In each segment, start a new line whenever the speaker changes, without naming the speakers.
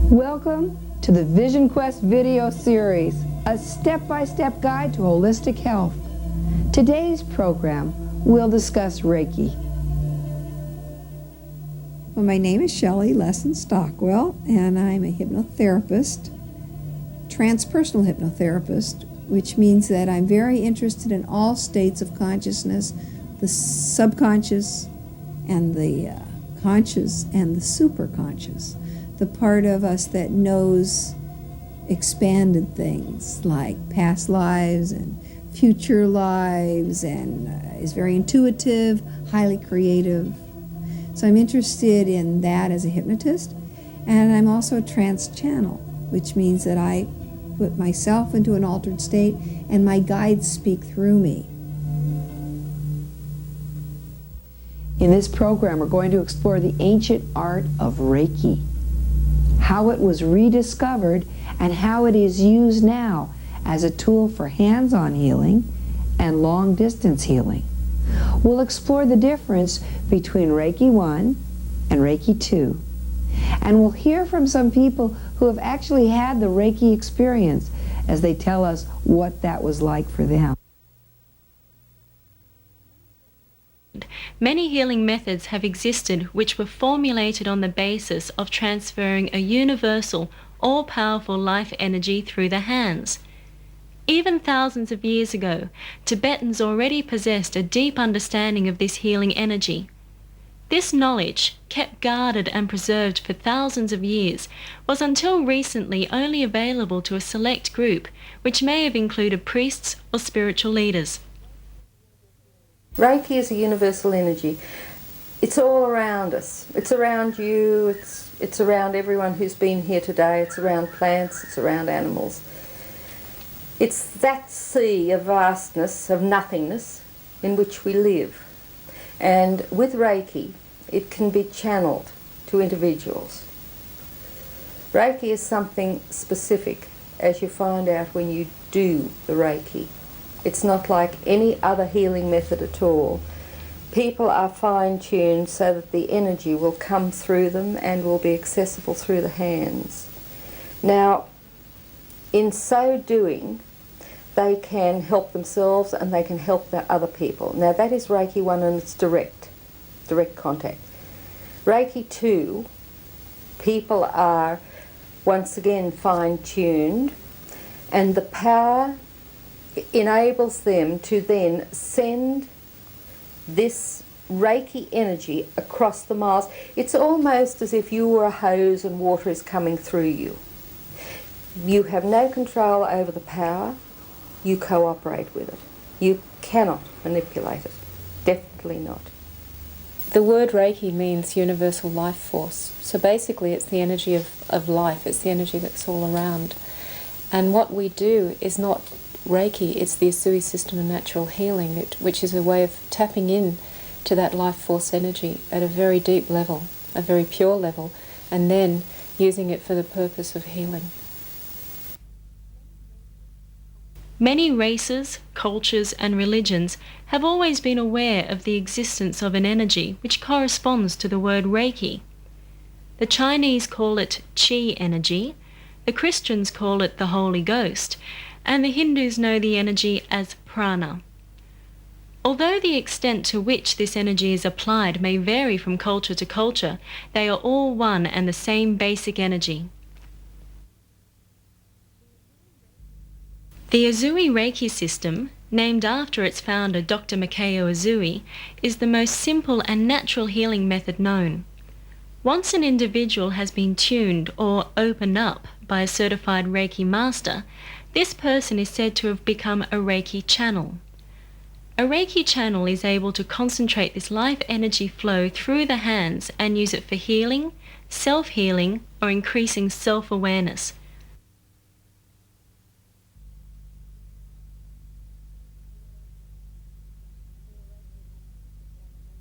Welcome to the Vision Quest video series, a step-by-step guide to holistic health. Today's program will discuss Reiki.
Well, my name is Shelley Lesson Stockwell, and I'm a hypnotherapist, transpersonal hypnotherapist, which means that I'm very interested in all states of consciousness, the subconscious and the conscious and the superconscious, the part of us that knows expanded things like past lives and future lives and is very intuitive, highly creative. So I'm interested in that as a hypnotist, and I'm also a trance channel, which means that I put myself into an altered state and my guides speak through me.
In this program, we're going to explore the ancient art of Reiki, how it was rediscovered, and how it is used now as a tool for hands-on healing and long-distance healing. We'll explore the difference between Reiki 1 and Reiki 2. And we'll hear from some people who have actually had the Reiki experience as they tell us what that was like for them.
Many healing methods have existed which were formulated on the basis of transferring a universal, all-powerful life energy through the hands. Even thousands of years ago, Tibetans already possessed a deep understanding of this healing energy. This knowledge, kept guarded and preserved for thousands of years, was until recently only available to a select group, which may have included priests or spiritual leaders.
Reiki is a universal energy. It's all around us. It's around you, it's around everyone who's been here today, it's around plants, it's around animals. It's that sea of vastness, of nothingness, in which we live. And with Reiki, it can be channeled to individuals. Reiki is something specific, as you find out when you do the Reiki. It's not like any other healing method at all. People are fine-tuned so that the energy will come through them and will be accessible through the hands. Now, in so doing, they can help themselves and they can help the other people. Now that is Reiki 1 and it's direct contact. Reiki 2, people are once again fine-tuned, and the power enables them to then send this Reiki energy across the miles. It's almost as if you were a hose and water is coming through you. You have no control over the power, you cooperate with it. You cannot manipulate it, definitely not.
The word Reiki means universal life force. So basically it's the energy of life, it's the energy that's all around. And what we do is not Reiki, it's the Usui system of natural healing, which is a way of tapping in to that life force energy at a very deep level, a very pure level, and then using it for the purpose of healing.
Many races, cultures, and religions have always been aware of the existence of an energy which corresponds to the word Reiki. The Chinese call it Qi energy, the Christians call it the Holy Ghost, and the Hindus know the energy as prana. Although the extent to which this energy is applied may vary from culture to culture, they are all one and the same basic energy. The Usui Reiki system, named after its founder Dr. Mikao Uzui, is the most simple and natural healing method known. Once an individual has been tuned or opened up by a certified Reiki master, this person is said to have become a Reiki channel. A Reiki channel is able to concentrate this life energy flow through the hands and use it for healing, self-healing, or increasing self-awareness.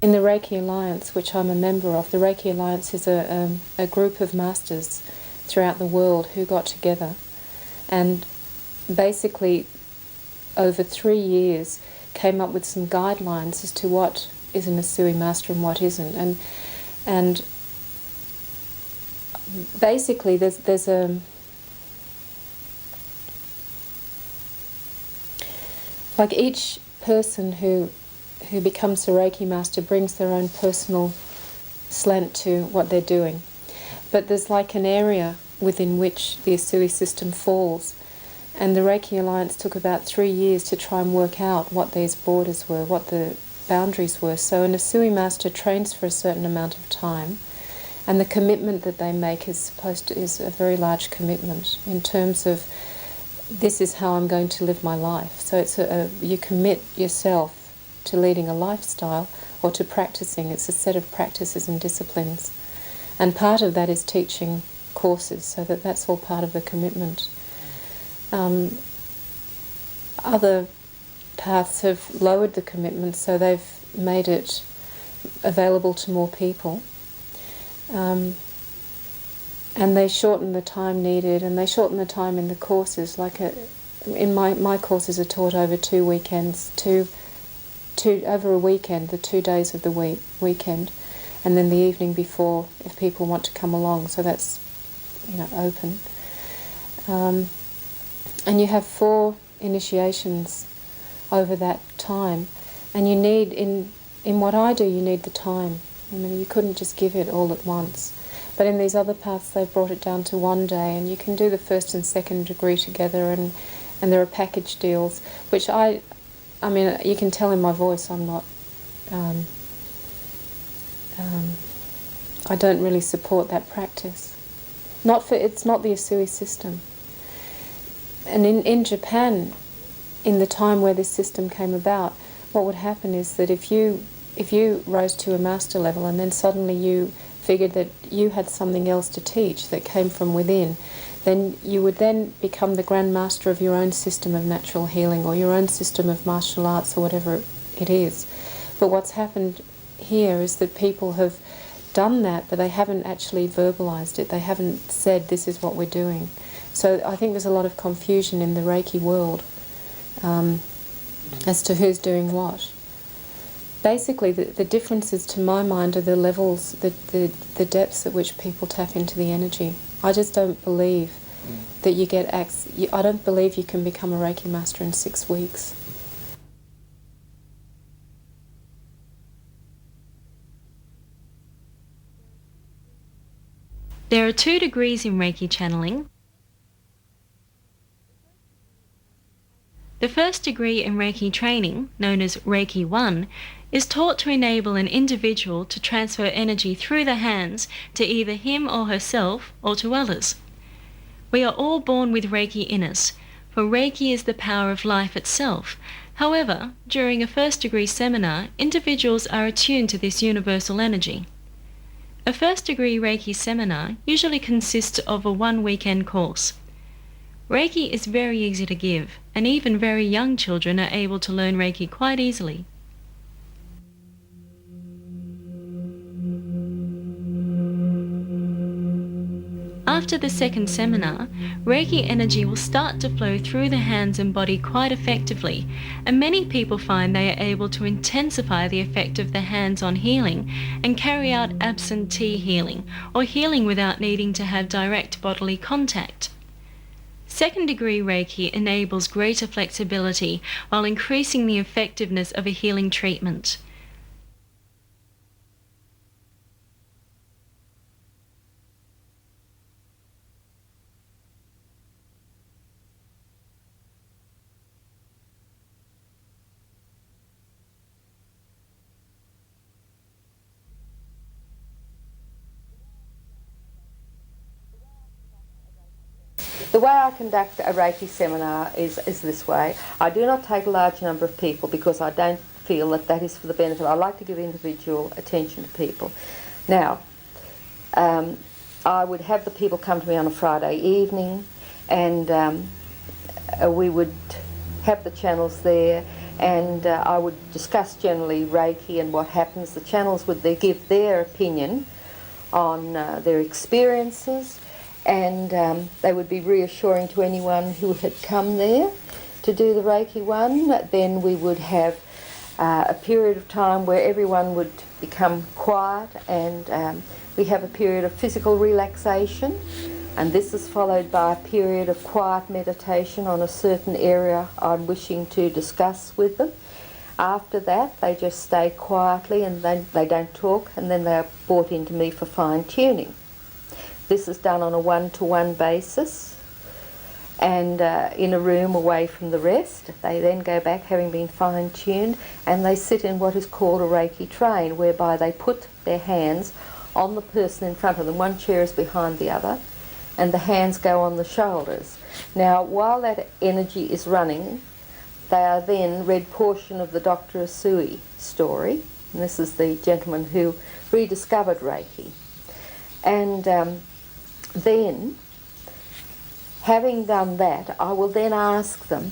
In the Reiki Alliance, which I'm a member of, the Reiki Alliance is a group of masters throughout the world who got together and basically over 3 years came up with some guidelines as to what is an Asui master and what isn't. And basically there's a like each person who becomes a Reiki master brings their own personal slant to what they're doing. But there's like an area within which the Asui system falls. And the Reiki Alliance took about 3 years to try and work out what these borders were, what the boundaries were. So an Asui master trains for a certain amount of time, and the commitment that they make is a very large commitment in terms of this is how I'm going to live my life. So it's you commit yourself to leading a lifestyle or to practicing. It's a set of practices and disciplines. And part of that is teaching courses, so that's all part of the commitment. Other paths have lowered the commitment, so they've made it available to more people. And they shorten the time needed, and they shorten the time in the courses. In my courses are taught over 2 weekends, over a weekend, the 2 days of the weekend, and then the evening before if people want to come along. So that's open. And you have 4 initiations over that time, and you need in what I do, you need the time. I mean, you couldn't just give it all at once. But in these other paths, they've brought it down to 1 day, and you can do the 1st and 2nd degree together, and there are package deals, which I mean, you can tell in my voice I'm not, I don't really support that practice. It's not the Asui system. And in Japan, in the time where this system came about, what would happen is that if you rose to a master level and then suddenly you figured that you had something else to teach that came from within, then you would then become the Grand Master of your own system of natural healing or your own system of martial arts or whatever it is. But what's happened here is that people have done that, but they haven't actually verbalized it. They haven't said, this is what we're doing. So I think there's a lot of confusion in the Reiki world as to who's doing what. Basically, the differences to my mind are the levels, the depths at which people tap into the energy. I just don't believe that you get I don't believe you can become a Reiki master in 6 weeks.
There are 2 degrees in Reiki channeling. The first degree in Reiki training, known as Reiki 1, is taught to enable an individual to transfer energy through the hands to either him or herself or to others. We are all born with Reiki in us, for Reiki is the power of life itself. However, during a first degree seminar, individuals are attuned to this universal energy. A first degree Reiki seminar usually consists of a 1 weekend course. Reiki is very easy to give, and even very young children are able to learn Reiki quite easily. After the second seminar, Reiki energy will start to flow through the hands and body quite effectively, and many people find they are able to intensify the effect of the hands-on healing and carry out absentee healing, or healing without needing to have direct bodily contact. Second degree Reiki enables greater flexibility while increasing the effectiveness of a healing treatment.
The way I conduct a Reiki seminar is this way. I do not take a large number of people because I don't feel that that is for the benefit. I like to give individual attention to people. Now, I would have the people come to me on a Friday evening, and we would have the channels there, and I would discuss generally Reiki and what happens. The channels would give their opinion on their experiences, and they would be reassuring to anyone who had come there to do the Reiki one. Then we would have a period of time where everyone would become quiet, and we have a period of physical relaxation, and this is followed by a period of quiet meditation on a certain area I'm wishing to discuss with them. After that, they just stay quietly and they don't talk, and then they are brought into me for fine-tuning. This is done on a one-to-one basis, and in a room away from the rest. They then go back, having been fine-tuned, and they sit in what is called a Reiki train, whereby they put their hands on the person in front of them. One chair is behind the other, and the hands go on the shoulders. Now, while that energy is running, they are then read portion of the Dr. Asui story, and this is the gentleman who rediscovered Reiki. And then, having done that, I will then ask them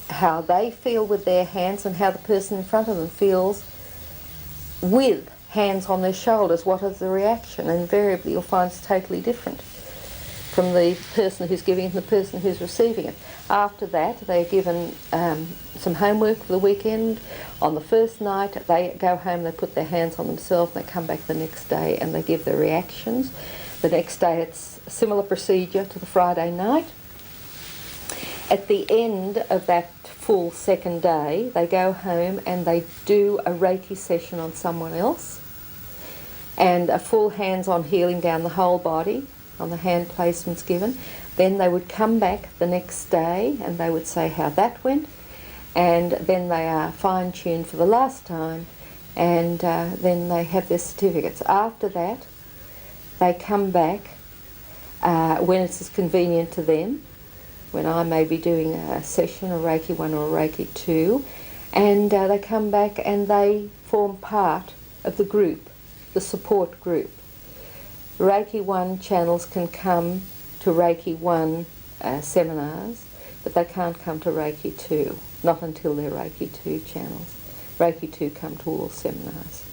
how they feel with their hands and how the person in front of them feels with hands on their shoulders. What is the reaction? And invariably you'll find it's totally different from the person who's giving it and the person who's receiving it. After that, they're given some homework for the weekend. On the first night, they go home, they put their hands on themselves, and they come back the next day and they give their reactions. The next day it's a similar procedure to the Friday night. At the end of that full second day, they go home and they do a Reiki session on someone else, and a full hands-on healing down the whole body on the hand placements given. Then they would come back the next day and they would say how that went, and then they are fine-tuned for the last time, and then they have their certificates. After that, they come back when it's convenient to them, when I may be doing a session, a Reiki 1 or a Reiki 2, and they come back and they form part of the group, the support group. Reiki 1 channels can come to Reiki 1 seminars, but they can't come to Reiki 2, not until they're Reiki 2 channels. Reiki 2 come to all seminars.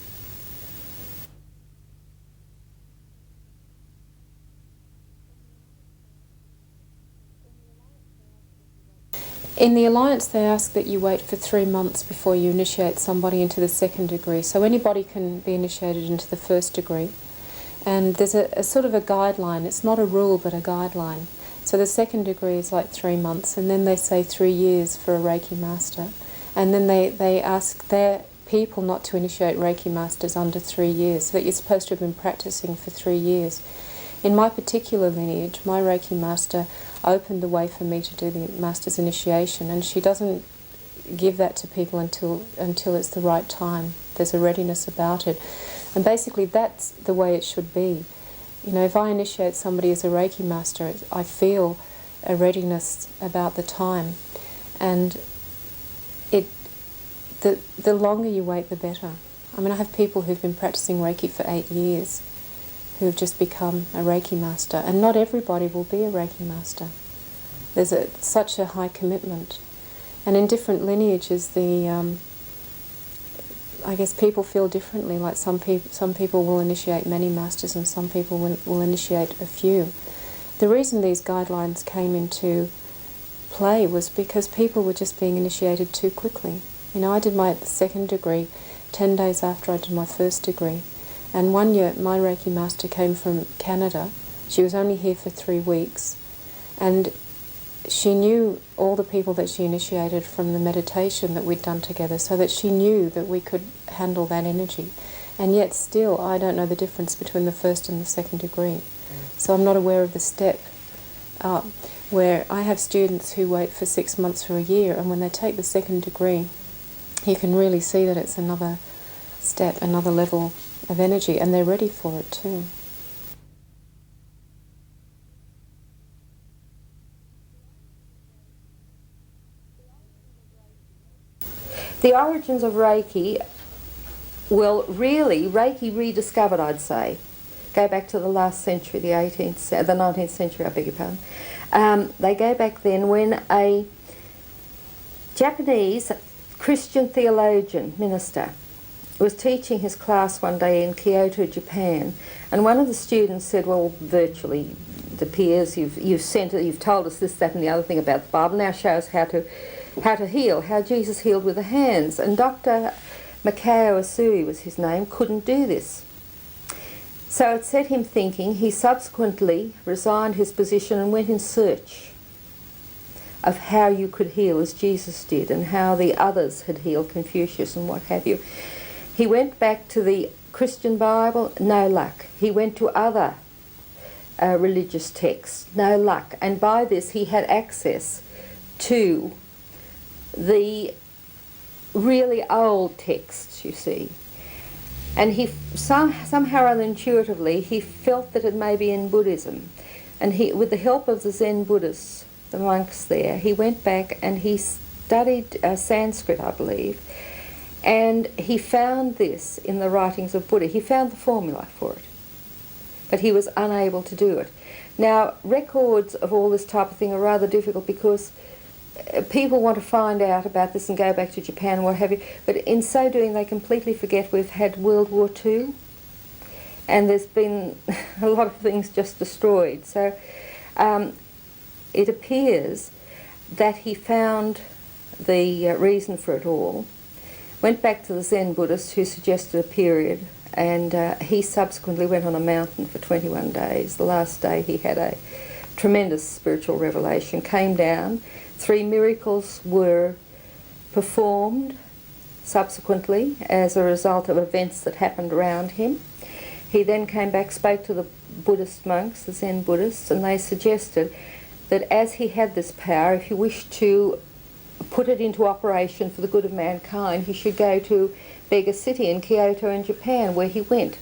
In the Alliance, they ask that you wait for 3 months before you initiate somebody into the second degree. So anybody can be initiated into the first degree. And there's a sort of a guideline. It's not a rule, but a guideline. So the second degree is like 3 months, and then they say 3 years for a Reiki master. And then they ask their people not to initiate Reiki masters under 3 years, so that you're supposed to have been practicing for 3 years. In my particular lineage, my Reiki master opened the way for me to do the master's initiation, and she doesn't give that to people until it's the right time. There's a readiness about it. And basically that's the way it should be. You know, if I initiate somebody as a Reiki master, I feel a readiness about the time. And the longer you wait, the better. I mean, I have people who've been practicing Reiki for 8 years who've just become a Reiki master, and not everybody will be a Reiki master. There's such a high commitment. And in different lineages, I guess people feel differently. Like some people will initiate many masters, and some people will initiate a few. The reason these guidelines came into play was because people were just being initiated too quickly. You know, I did my second degree 10 days after I did my first degree. And one year, my Reiki master came from Canada. She was only here for 3 weeks. And she knew all the people that she initiated from the meditation that we'd done together, so that she knew that we could handle that energy. And yet still, I don't know the difference between the first and the second degree. So I'm not aware of the step up, where I have students who wait for 6 months or a year, and when they take the second degree, you can really see that it's another step, another level of energy, and they're ready for it too.
The origins of Reiki, well, really, Reiki rediscovered, I'd say. Go back to the last century, the 19th century, I beg your pardon. They go back then when a Japanese Christian theologian, minister, was teaching his class one day in Kyoto, Japan, and one of the students said, well, virtually, it appears you've told us this, that and the other thing about the Bible, now show us how to heal, how Jesus healed with the hands. And Dr. Mikao Usui was his name, couldn't do this. So it set him thinking. He subsequently resigned his position and went in search of how you could heal as Jesus did and how the others had healed, Confucius and what have you. He went back to the Christian Bible, no luck. He went to other religious texts, no luck. And by this he had access to the really old texts, you see. And he somehow or other intuitively, he felt that it may be in Buddhism. And he, with the help of the Zen Buddhists, the monks there, he went back and he studied Sanskrit, I believe, and he found this in the writings of Buddha. He found the formula for it, but he was unable to do it. Now, records of all this type of thing are rather difficult because people want to find out about this and go back to Japan and what have you, but in so doing they completely forget we've had World War II and there's been a lot of things just destroyed. So it appears that he found the reason for it all, went back to the Zen Buddhists who suggested a period, and he subsequently went on a mountain for 21 days. The last day he had a tremendous spiritual revelation, came down. 3 miracles were performed subsequently as a result of events that happened around him. He then came back, spoke to the Buddhist monks, the Zen Buddhists, and they suggested that as he had this power, if he wished to put it into operation for the good of mankind, he should go to Bega City in Kyoto in Japan, where he went.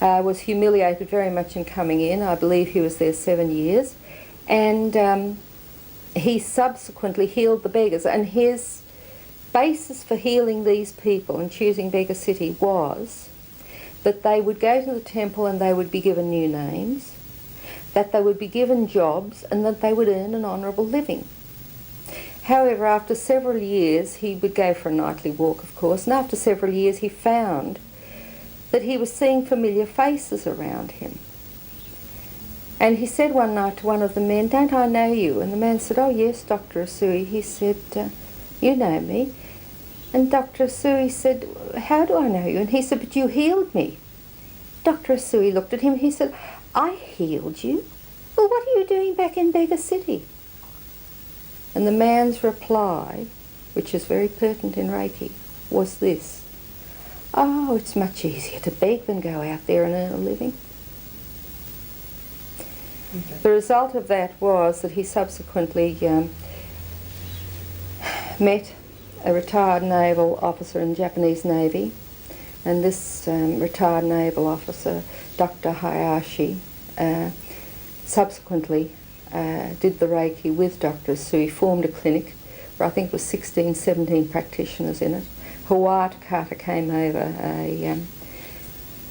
Was humiliated very much in coming in. I believe he was there 7 years. And he subsequently healed the beggars, and his basis for healing these people and choosing Bega City was that they would go to the temple and they would be given new names, that they would be given jobs, and that they would earn an honourable living. However, after several years, he would go for a nightly walk, of course, and after several years he found that he was seeing familiar faces around him. And he said one night to one of the men, "Don't I know you?" And the man said, "Oh yes, Dr. Usui." He said, "You know me." And Dr. Usui said, "How do I know you?" And he said, "But you healed me." Dr. Usui looked at him, he said, "I healed you? Well, what are you doing back in Bega City?" And the man's reply, which is very pertinent in Reiki, was this: "Oh, it's much easier to beg than go out there and earn a living." Okay. The result of that was that he subsequently met a retired naval officer in the Japanese Navy, and this retired naval officer, Dr. Hayashi, subsequently did the Reiki with Dr. Usui, formed a clinic where I think it was 16, 17 practitioners in it. Hawat Carter came over, an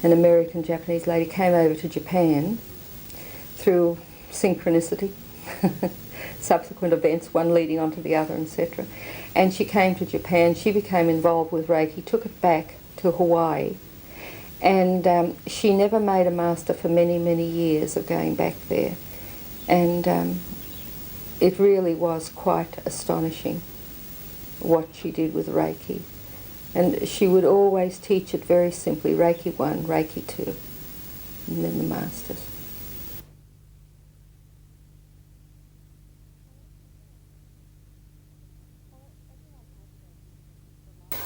American Japanese lady came over to Japan through synchronicity, subsequent events, one leading on to the other, etc. And she came to Japan, she became involved with Reiki, took it back to Hawaii, and she never made a master for many, many years of going back there. And it really was quite astonishing what she did with Reiki. And she would always teach it very simply, Reiki 1, Reiki 2, and then the masters.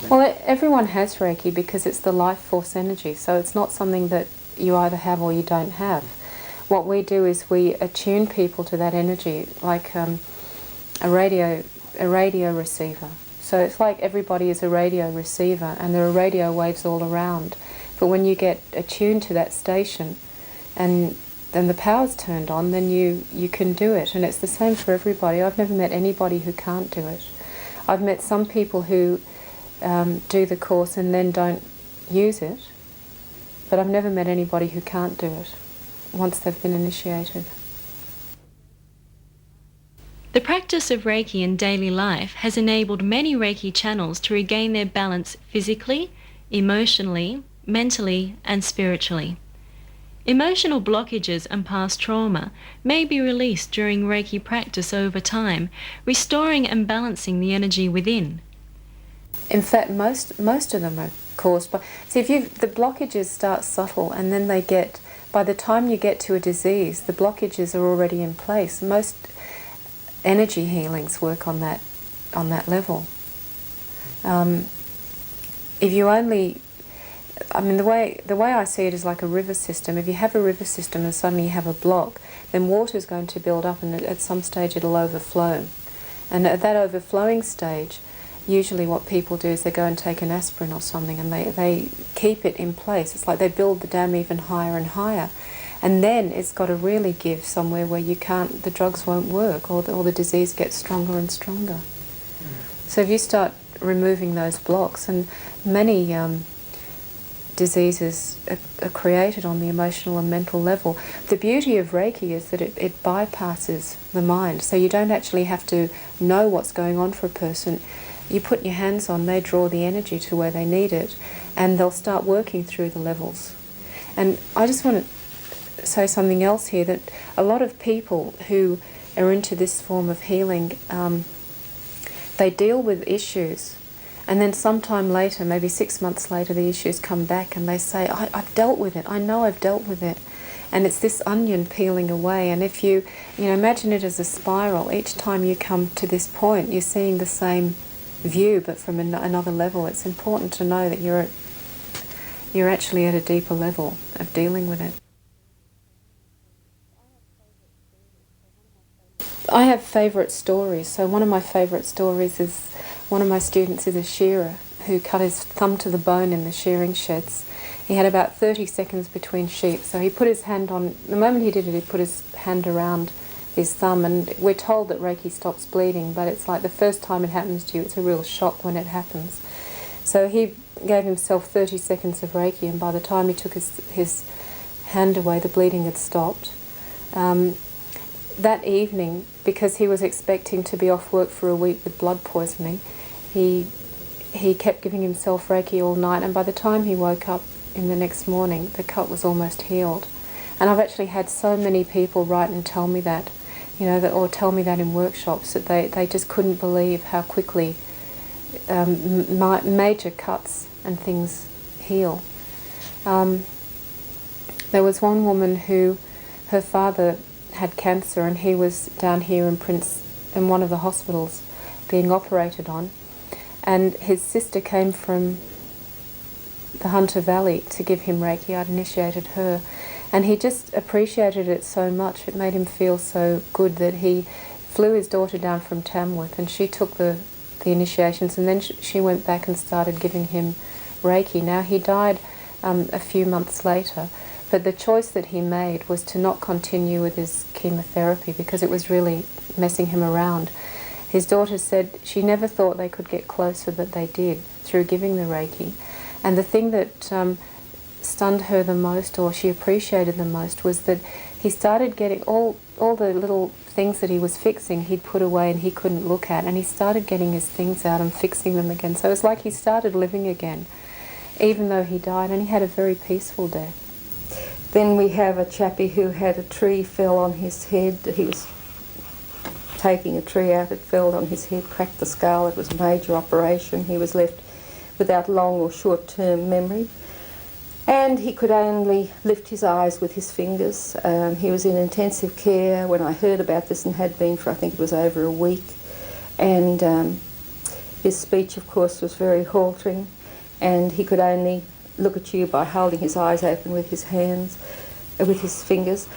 Well, everyone has Reiki because it's the life force energy, so it's not something that you either have or you don't have. What we do is we attune people to that energy like a radio receiver. So it's like everybody is a radio receiver and there are radio waves all around. But when you get attuned to that station and then the power's turned on, then you can do it. And it's the same for everybody. I've never met anybody who can't do it. I've met some people who do the course and then don't use it. But I've never met anybody who can't do it once they've been initiated.
The practice of Reiki in daily life has enabled many Reiki channels to regain their balance physically, emotionally, mentally, and spiritually. Emotional blockages and past trauma may be released during Reiki practice over time, restoring and balancing the energy within.
In fact, most of them are caused by... See, the blockages start subtle, and then by the time you get to a disease, the blockages are already in place. Most energy healings work on that level. If you only... I mean, the way I see it is like a river system. If you have a river system and suddenly you have a block, then water is going to build up, and at some stage it'll overflow. And at that overflowing stage, usually what people do is they go and take an aspirin or something, and they keep it in place. It's like they build the dam even higher and higher. And then it's got to really give somewhere where the drugs won't work, or the disease gets stronger and stronger. So if you start removing those blocks, and many diseases are created on the emotional and mental level. The beauty of Reiki is that it bypasses the mind, so you don't actually have to know what's going on for a person. You put your hands on, they draw the energy to where they need it, and they'll start working through the levels. And I just want to say something else here, that a lot of people who are into this form of healing, they deal with issues, and then sometime later, maybe 6 months later, the issues come back and they say, I've dealt with it, I know I've dealt with it. And it's this onion peeling away, and if you imagine it as a spiral, each time you come to this point, you're seeing the same view but from another level. It's important to know that you're actually at a deeper level of dealing with it. I have favourite stories. So one of my favourite stories is, one of my students is a shearer who cut his thumb to the bone in the shearing sheds. He had about 30 seconds between sheets, so he put his hand on, the moment he did it, he put his hand around his thumb, and we're told that Reiki stops bleeding, but it's like the first time it happens to you, it's a real shock when it happens. So he gave himself 30 seconds of Reiki, and by the time he took his hand away, the bleeding had stopped. That evening, because he was expecting to be off work for a week with blood poisoning, he kept giving himself Reiki all night, and by the time he woke up in the next morning, the cut was almost healed. And I've actually had so many people write and tell me that, or tell me that in workshops, that they just couldn't believe how quickly major cuts and things heal. There was one woman who, her father had cancer, and he was down here in one of the hospitals being operated on, and his sister came from the Hunter Valley to give him Reiki. I'd initiated her, and he just appreciated it so much. It made him feel so good that he flew his daughter down from Tamworth, and she took the initiations, and then she went back and started giving him Reiki. Now, he died a few months later, but the choice that he made was to not continue with his chemotherapy because it was really messing him around. His daughter said she never thought they could get closer, but they did through giving the Reiki. And the thing that stunned her the most, or she appreciated the most, was that he started getting all the little things that he was fixing, he'd put away and he couldn't look at, and he started getting his things out and fixing them again. So it's like he started living again, even though he died, and he had a very peaceful death.
Then we have a chappie who had a tree fell on his head. He was taking a tree out, it fell on his head, cracked the skull. It was a major operation. He was left without long or short-term memory, and he could only lift his eyes with his fingers. He was in intensive care when I heard about this, and had been for, I think it was over a week, and his speech, of course, was very halting, and he could only look at you by holding his eyes open with his hands, with his fingers.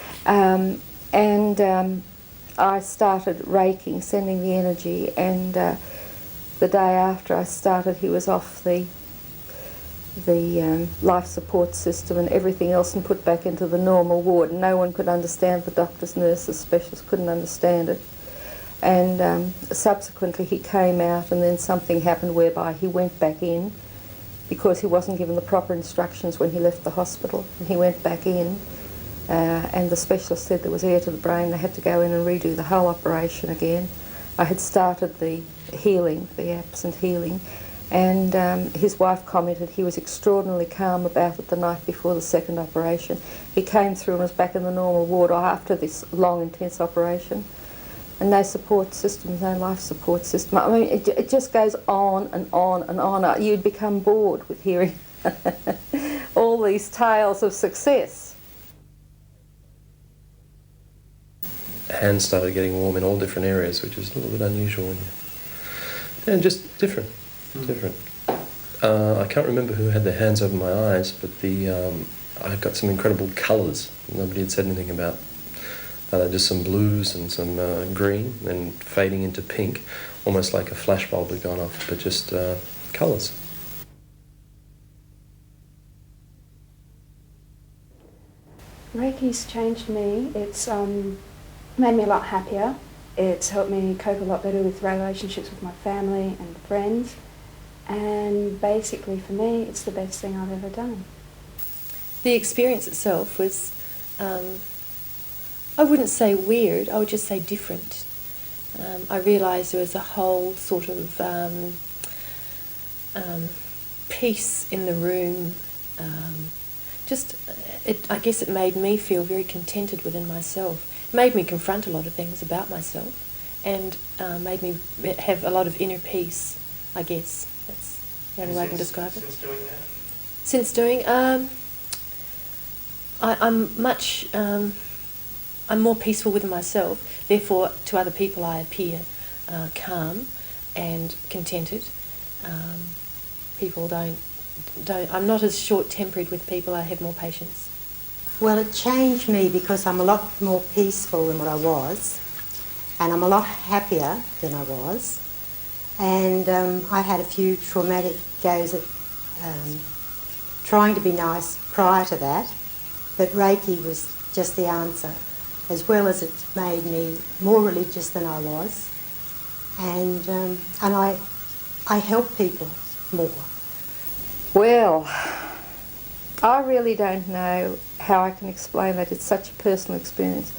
I started raking, sending the energy, and the day after I started, he was off the life support system and everything else, and put back into the normal ward. No one could understand, the doctors, nurses, specialists couldn't understand it. And subsequently he came out, and then something happened whereby he went back in because he wasn't given the proper instructions when he left the hospital. And he went back in, and the specialist said there was air to the brain. They had to go in and redo the whole operation again. I had started the healing, the absent healing, and his wife commented he was extraordinarily calm about it the night before the second operation. He came through and was back in the normal ward after this long, intense operation. And no support systems, no life support system. I mean, it just goes on and on and on. You'd become bored with hearing all these tales of success.
Hands started getting warm in all different areas, which is a little bit unusual when you... And just different. I can't remember who had their hands over my eyes, but I got some incredible colours. Nobody had said anything about just some blues and some green, and fading into pink, almost like a flashbulb had gone off, but just colours.
Reiki's changed me. It's made me a lot happier. It's helped me cope a lot better with relationships with my family and friends. And basically for me, it's the best thing I've ever done.
The experience itself was, I wouldn't say weird, I would just say different. I realised there was a whole sort of peace in the room. I guess it made me feel very contented within myself. It made me confront a lot of things about myself, and made me have a lot of inner peace, I guess. That's the only way I can describe it.
Since doing that?
Since doing, I'm more peaceful within myself, therefore to other people I appear calm and contented. People don't, I'm not as short-tempered with people, I have more patience.
Well, it changed me because I'm a lot more peaceful than what I was, and I'm a lot happier than I was. And I had a few traumatic goes at trying to be nice prior to that, but Reiki was just the answer, as well as it made me more religious than I was, and I help people more.
Well, I really don't know how I can explain that. It's such a personal experience.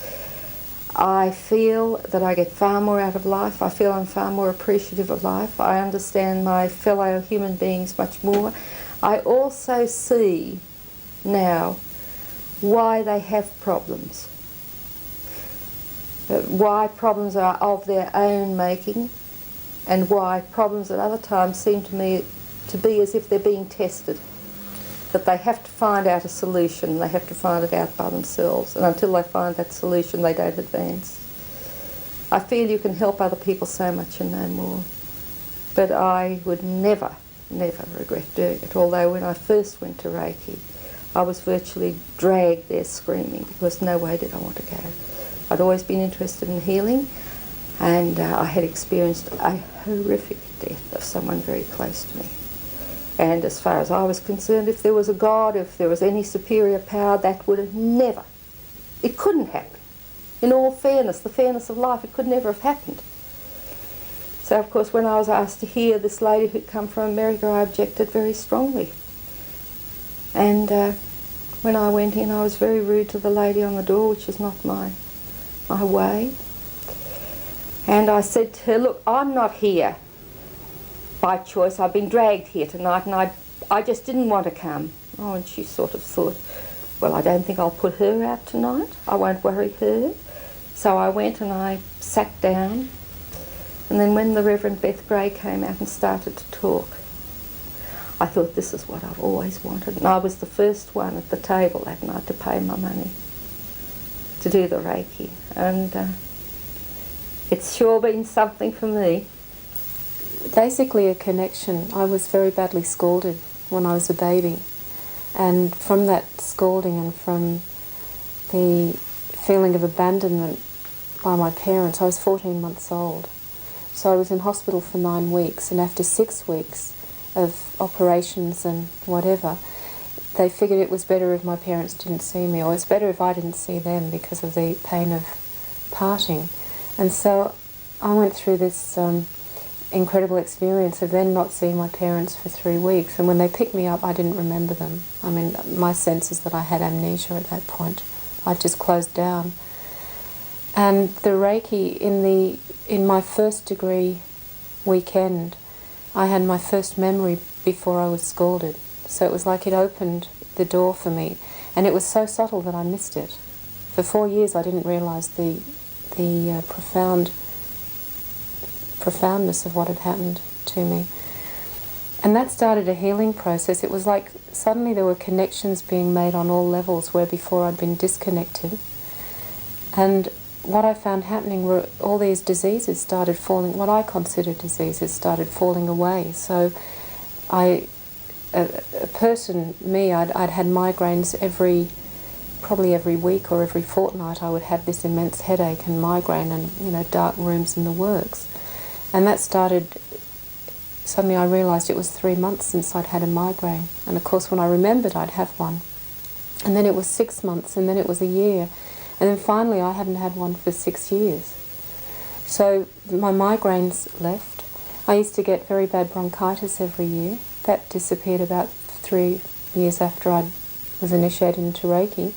I feel that I get far more out of life. I feel I'm far more appreciative of life. I understand my fellow human beings much more. I also see now why they have problems. Why problems are of their own making, and why problems at other times seem to me to be as if they're being tested. That they have to find out a solution, they have to find it out by themselves, and until they find that solution they don't advance. I feel you can help other people so much and no more, but I would never regret doing it, although when I first went to Reiki I was virtually dragged there screaming because no way did I want to go. I'd always been interested in healing, and I had experienced a horrific death of someone very close to me. And as far as I was concerned, if there was a God, if there was any superior power, that would have never, it couldn't happen. In all fairness, the fairness of life, it could never have happened. So of course when I was asked to hear this lady who'd come from America, I objected very strongly. And when I went in, I was very rude to the lady on the door, which is not my way. And I said to her, look, I'm not here by choice. I've been dragged here tonight, and I just didn't want to come. Oh, and she sort of thought, well, I don't think I'll put her out tonight. I won't worry her. So I went and I sat down, and then when the Reverend Beth Gray came out and started to talk, I thought, this is what I've always wanted. And I was the first one at the table that night to pay my money to do the Reiki. And it's sure been something for me.
Basically a connection. I was very badly scalded when I was a baby, and from that scalding and from the feeling of abandonment by my parents, I was 14 months old. So I was in hospital for 9 weeks, and after 6 weeks of operations and whatever, they figured it was better if my parents didn't see me, or it's better if I didn't see them because of the pain of parting. And so I went through this incredible experience of then not seeing my parents for 3 weeks, and when they picked me up I didn't remember them. I mean, my sense is that I had amnesia at that point. I just closed down. And the Reiki, in my first degree weekend, I had my first memory before I was scalded. So it was like it opened the door for me, and it was so subtle that I missed it. For 4 years I didn't realise the profoundness of what had happened to me. And that started a healing process. It was like suddenly there were connections being made on all levels where before I'd been disconnected. And what I found happening were all these diseases started falling, what I consider diseases, started falling away. So I'd had migraines probably every week or every fortnight. I would have this immense headache and migraine and, dark rooms in the works. And that started, suddenly I realised it was 3 months since I'd had a migraine. And of course when I remembered I'd have one. And then it was 6 months, and then it was a year. And then finally I hadn't had one for 6 years. So my migraines left. I used to get very bad bronchitis every year. That disappeared about 3 years after I was initiated into Reiki.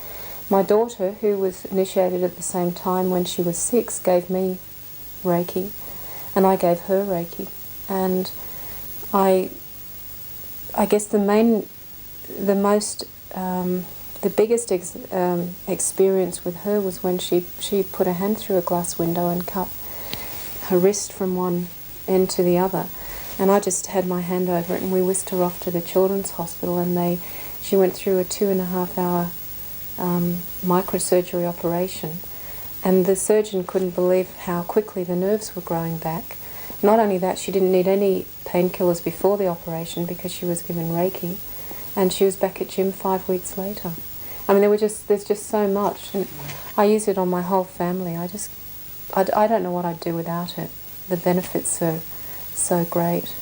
My daughter, who was initiated at the same time when she was 6, gave me Reiki, and I gave her Reiki. And I guess the biggest experience with her was when she put her hand through a glass window and cut her wrist from one end to the other. And I just had my hand over it, and we whisked her off to the children's hospital, and she went through a 2.5 hour microsurgery operation. And the surgeon couldn't believe how quickly the nerves were growing back. Not only that, she didn't need any painkillers before the operation because she was given Reiki, and she was back at gym 5 weeks later. I mean, there's just so much, and I use it on my whole family. I don't know what I'd do without it. The benefits are so great.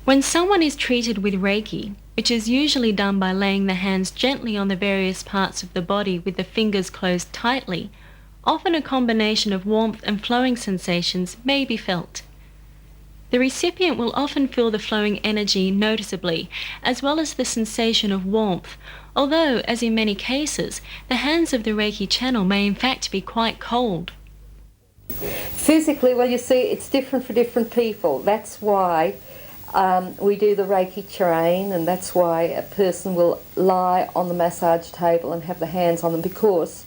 When someone is treated with Reiki, which is usually done by laying the hands gently on the various parts of the body with the fingers closed tightly, often a combination of warmth and flowing sensations may be felt. The recipient will often feel the flowing energy noticeably, as well as the sensation of warmth, although, as in many cases, the hands of the Reiki channel may in fact be quite cold.
Physically, well, you see, it's different for different people. That's why we do the Reiki train, and that's why a person will lie on the massage table and have the hands on them, because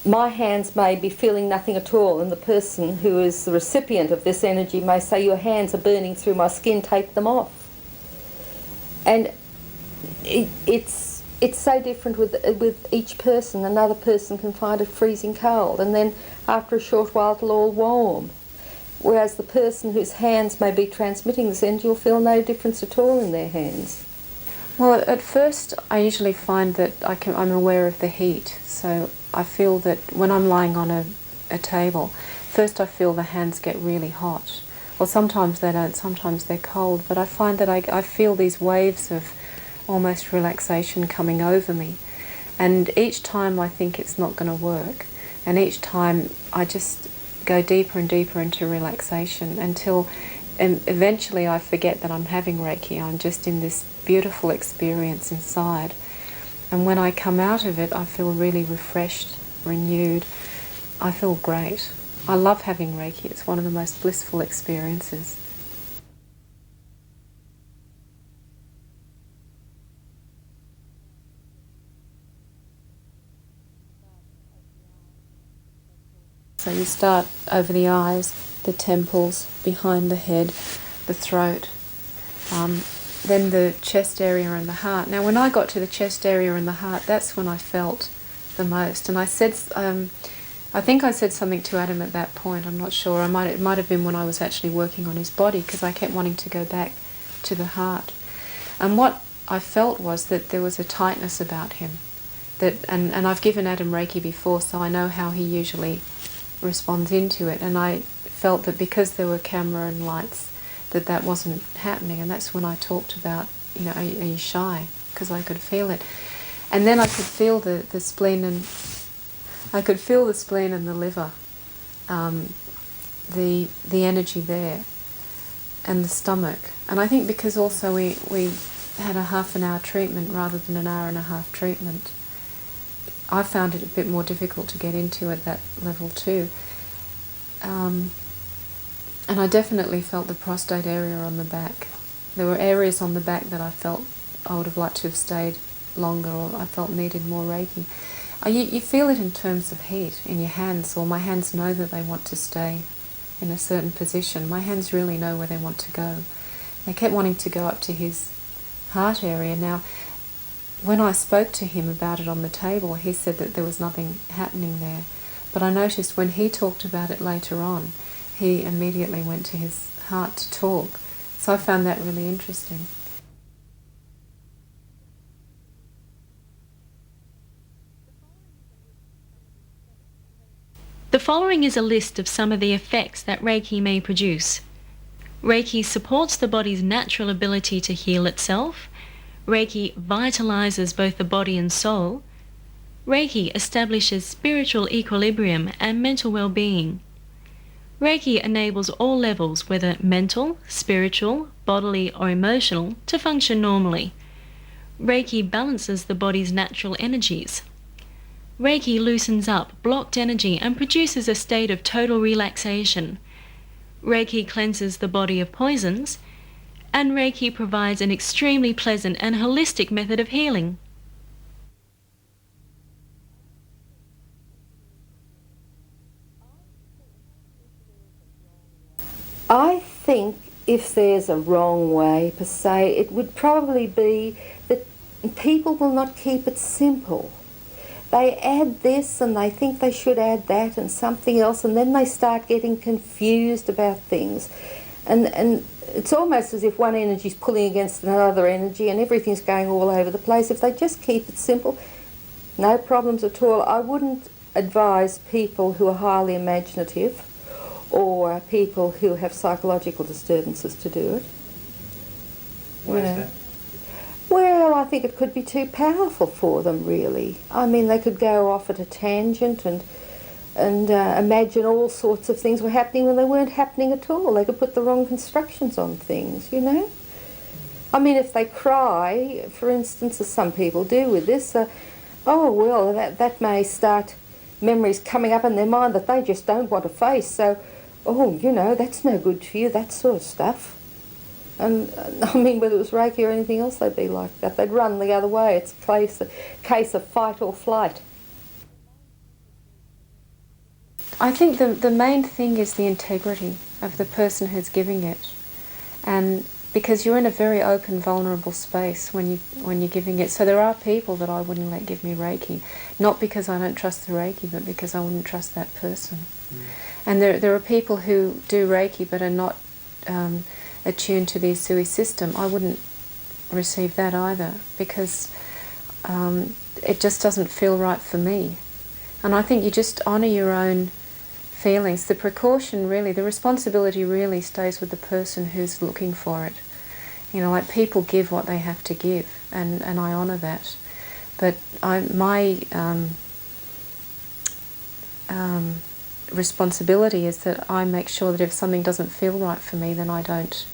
my hands may be feeling nothing at all, and the person who is the recipient of this energy may say, your hands are burning through my skin, take them off. And it's so different with each person. Another person can find it freezing cold, and then after a short while it'll all warm. Whereas the person whose hands may be transmitting this energy will feel no difference at all in their hands.
Well, at first I usually find that I'm aware of the heat. So I feel that when I'm lying on a table, first I feel the hands get really hot. Well, sometimes they don't, sometimes they're cold, but I find that I feel these waves of almost relaxation coming over me. And each time I think it's not going to work, and each time I just go deeper and deeper into relaxation until eventually I forget that I'm having Reiki. I'm just in this beautiful experience inside. And when I come out of it, I feel really refreshed, renewed. I feel great. I love having Reiki. It's one of the most blissful experiences. So you start over the eyes, the temples, behind the head, the throat, then the chest area and the heart. Now when I got to the chest area and the heart, that's when I felt the most. And I said, I think I said something to Adam at that point, I'm not sure. It might have been when I was actually working on his body, because I kept wanting to go back to the heart. And what I felt was that there was a tightness about him. And I've given Adam Reiki before, so I know how he usually responds into it, and I felt that because there were camera and lights that wasn't happening, and that's when I talked about, are you shy? because I could feel it. And then I could feel the spleen and the liver, the energy there, and the stomach. And I think because also we had a half an hour treatment rather than an hour and a half treatment, I found it a bit more difficult to get into at that level too. And I definitely felt the prostate area on the back. There were areas on the back that I felt I would have liked to have stayed longer, or I felt needed more Reiki. You feel it in terms of heat in your hands, or my hands know that they want to stay in a certain position. My hands really know where they want to go. They kept wanting to go up to his heart area. Now, when I spoke to him about it on the table, he said that there was nothing happening there. But I noticed when he talked about it later on, he immediately went to his heart to talk. So I found that really interesting.
The following is a list of some of the effects that Reiki may produce. Reiki supports the body's natural ability to heal itself. Reiki vitalizes both the body and soul. Reiki establishes spiritual equilibrium and mental well-being. Reiki enables all levels, whether mental, spiritual, bodily, or emotional, to function normally. Reiki balances the body's natural energies. Reiki loosens up blocked energy and produces a state of total relaxation. Reiki cleanses the body of poisons, and Reiki provides an extremely pleasant and holistic method of healing.
I think if there's a wrong way per se, it would probably be that people will not keep it simple. They add this and they think they should add that and something else, and then they start getting confused about things. And it's almost as if one energy is pulling against another energy and everything's going all over the place. If they just keep it simple, no problems at all. I wouldn't advise people who are highly imaginative or people who have psychological disturbances to do it.
Why is that?
Well, I think it could be too powerful for them, really. I mean, they could go off at a tangent and imagine all sorts of things were happening when they weren't happening at all. They could put the wrong constructions on things, you know? I mean, if they cry, for instance, as some people do with this, oh, well, that may start memories coming up in their mind that they just don't want to face. So, oh, you know, that's no good to you, that sort of stuff. And I mean, whether it was Reiki or anything else, they'd be like that. They'd run the other way. It's a case of fight or flight.
I think the main thing is the integrity of the person who's giving it, and because you're in a very open, vulnerable space when you're giving it. So there are people that I wouldn't let give me Reiki, not because I don't trust the Reiki, but because I wouldn't trust that person. And there are people who do Reiki but are not attuned to the Usui system. I wouldn't receive that either, because it just doesn't feel right for me. And I think you just honour your own feelings. The precaution really, the responsibility really stays with the person who's looking for it. You know, like people give what they have to give, and I honour that. But my responsibility is that I make sure that if something doesn't feel right for me, then I don't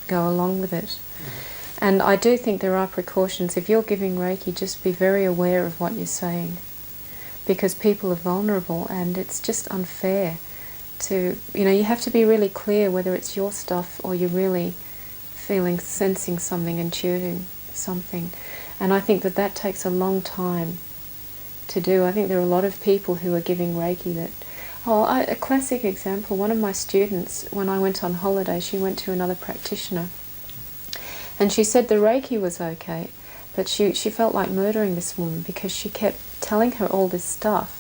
go along with it. Mm-hmm. And I do think there are precautions. If you're giving Reiki, just be very aware of what you're saying, because people are vulnerable and it's just unfair to, you know, you have to be really clear whether it's your stuff or you're really sensing something, intuiting something. And I think that takes a long time to do. I think there are a lot of people who are giving Reiki that, a classic example, one of my students, when I went on holiday, she went to another practitioner and she said the Reiki was okay, but she felt like murdering this woman because she kept telling her all this stuff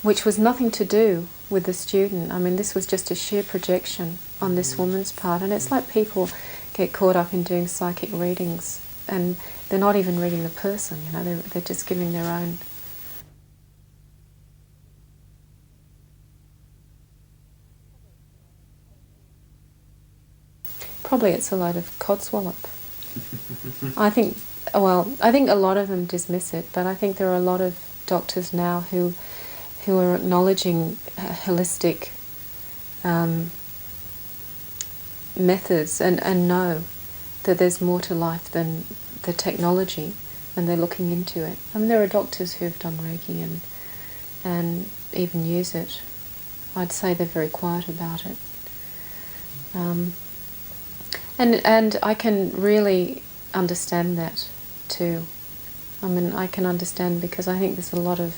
which was nothing to do with the student. I mean, this was just a sheer projection on this woman's part. And it's like people get caught up in doing psychic readings and they're not even reading the person, you know, they're just giving their own. Probably it's a load of codswallop. I think well, I think a lot of them dismiss it, but I think there are a lot of doctors now who are acknowledging holistic methods and know that there's more to life than the technology, and they're looking into it. I mean, there are doctors who've done Reiki and even use it. I'd say they're very quiet about it. And I can really understand that too. I mean, I can understand because I think there's a lot of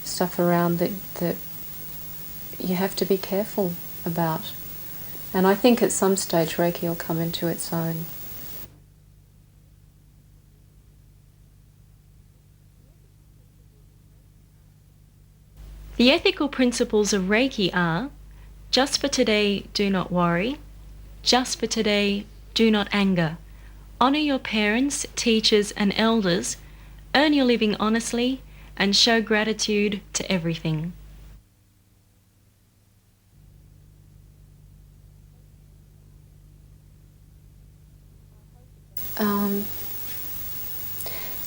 stuff around that you have to be careful about. And I think at some stage Reiki will come into its own.
The ethical principles of Reiki are: just for today, do not worry. Just for today, do not anger. Honour your parents, teachers and elders. Earn your living honestly and show gratitude to everything.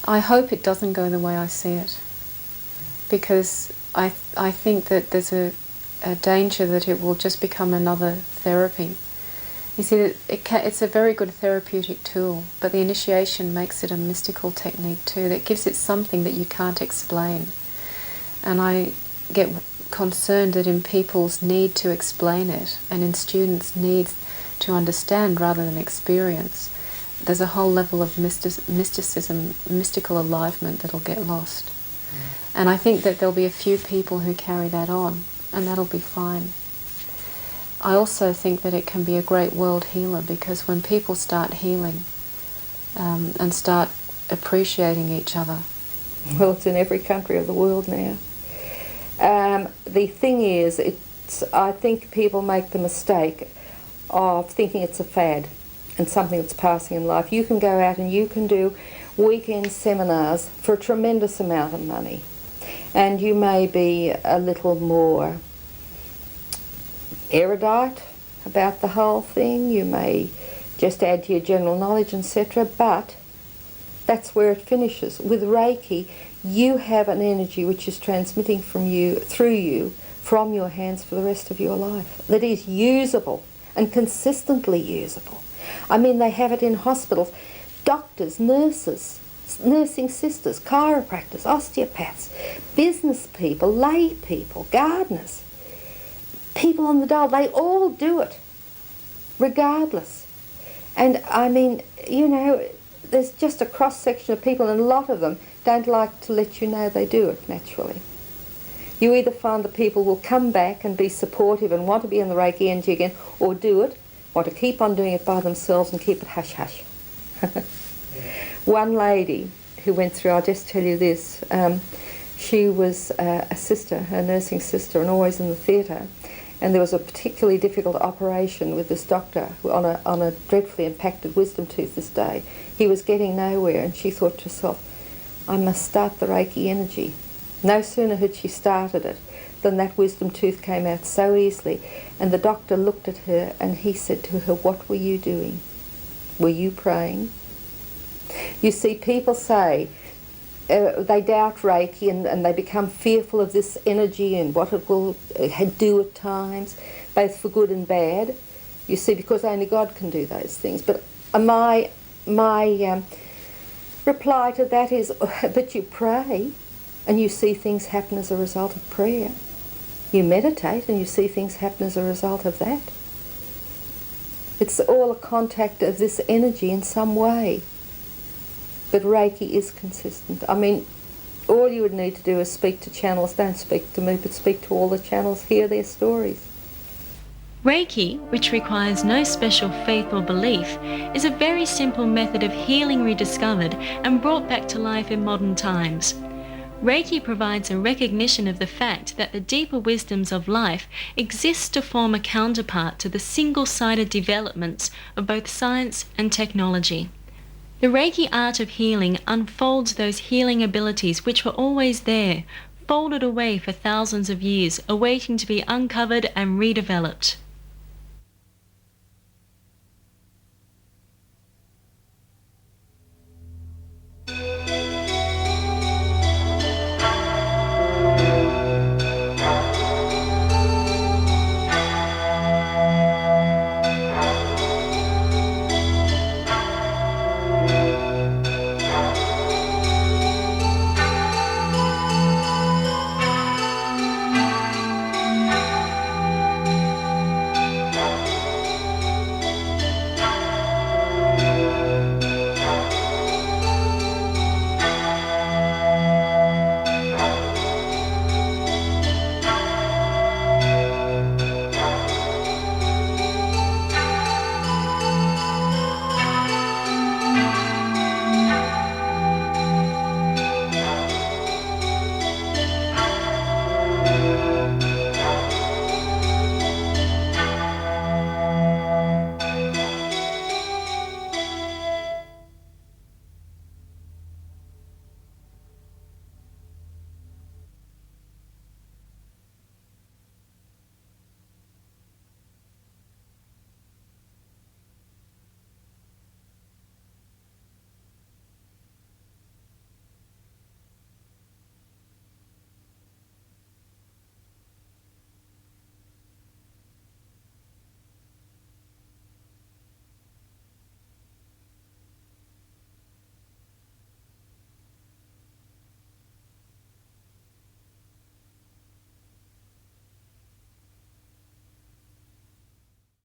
I hope it doesn't go the way I see it, because I think that there's a danger that it will just become another therapy. You see, it's a very good therapeutic tool, but the initiation makes it a mystical technique too, that gives it something that you can't explain. And I get concerned that in people's need to explain it, and in students' need to understand rather than experience, there's a whole level of mysticism, mystical alivenment that'll get lost. And I think that there'll be a few people who carry that on, and that'll be fine. I also think that it can be a great world healer, because when people start healing and start appreciating each other.
Well, it's in every country of the world now. The thing is, I think people make the mistake of thinking it's a fad and something that's passing in life. You can go out and you can do weekend seminars for a tremendous amount of money, and you may be a little more erudite about the whole thing, you may just add to your general knowledge, etc., but that's where it finishes. With Reiki, you have an energy which is transmitting from you, through you, from your hands for the rest of your life, that is usable and consistently usable. I mean, they have it in hospitals. Doctors, nurses, nursing sisters, chiropractors, osteopaths, business people, lay people, gardeners, people on the dole, they all do it, regardless. And I mean, you know, there's just a cross-section of people, and a lot of them don't like to let you know they do it naturally. You either find that people will come back and be supportive and want to be in the Reiki energy again, or do it, want to keep on doing it by themselves and keep it hush-hush. One lady who went through, I'll just tell you this, she was a sister, a nursing sister, and always in the theatre. And there was a particularly difficult operation with this doctor on a dreadfully impacted wisdom tooth this day. He was getting nowhere, and she thought to herself, I must start the Reiki energy. No sooner had she started it than that wisdom tooth came out so easily. And the doctor looked at her and he said to her, what were you doing? Were you praying? You see, people say, they doubt Reiki and they become fearful of this energy and what it will do at times, both for good and bad. You see, because only God can do those things. But my reply to that is, but you pray and you see things happen as a result of prayer. You meditate and you see things happen as a result of that. It's all a contact of this energy in some way. But Reiki is consistent. I mean, all you would need to do is speak to channels. Don't speak to me, but speak to all the channels, hear their stories.
Reiki, which requires no special faith or belief, is a very simple method of healing rediscovered and brought back to life in modern times. Reiki provides a recognition of the fact that the deeper wisdoms of life exist to form a counterpart to the single-sided developments of both science and technology. The Reiki art of healing unfolds those healing abilities which were always there, folded away for thousands of years, awaiting to be uncovered and redeveloped.